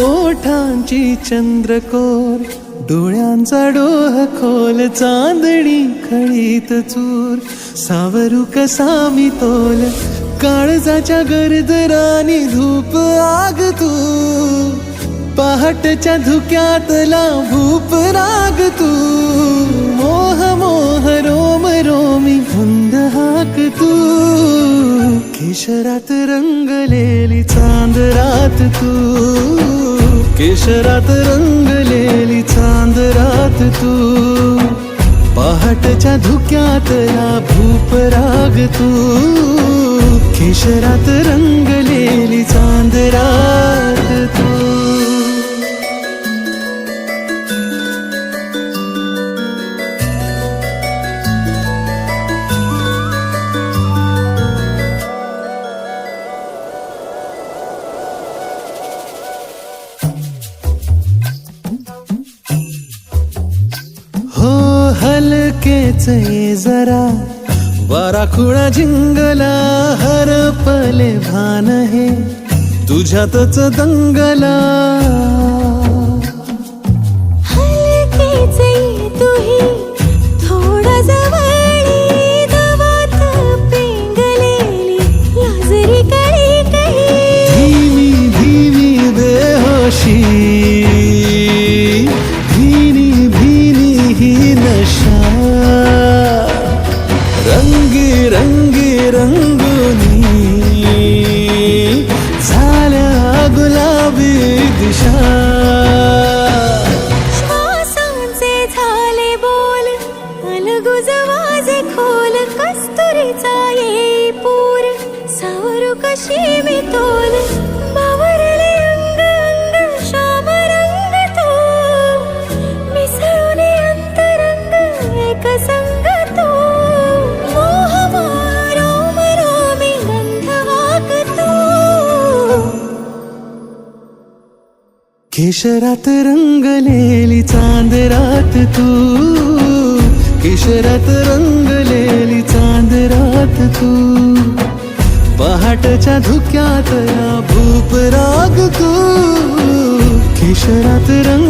ओठांची चंद्रकोर, डोळ्यांचा डोह खोल, चांदणी खळीत चूर, सावरू कसा मी तोल, काळजाच्या गरजरानी धूप आग तू, पहाटच्या धुक्यातला भूप राग तू, मोह मोह रोम रोमी धुंद हाक तू, केशरात रंगलेली चांद रात तू, केशरात रंगलेली चांद रात तू, पहाटच्या धुक्यातला भूप राग तू, केशरात रंगलेली चांद रात तू. हलकेच ये जरा वारा खुळा झिंगला, हरपले भान हे तुझ्यातच दंगला. हलकेच ये तुही थोडा जवळी, दवात पेंगलेली लाजरी कळी कळी, धीमी धीमी बेहोशी, भीनी भीनी ही नशा, रंगी रंगी रंगुनी झाल्या गुलाबी दिशा. श्वासांचे झाले बोल, अलगुज वाजे खोल, कस्तुरीचा ये पूर, सावरू कशी मी तोल, बावरले अंग अंग श्याम रंग तू, मिसळून अंतरंग एक संग तू, मोह मोह रोम रोमी गंध वाक तू. केशरात रंगलेली चांद रात तू, केशरात रंगलेली चांद रात तू, पहाटच्या धुक्यातला भूप राग तू, केशरात रंग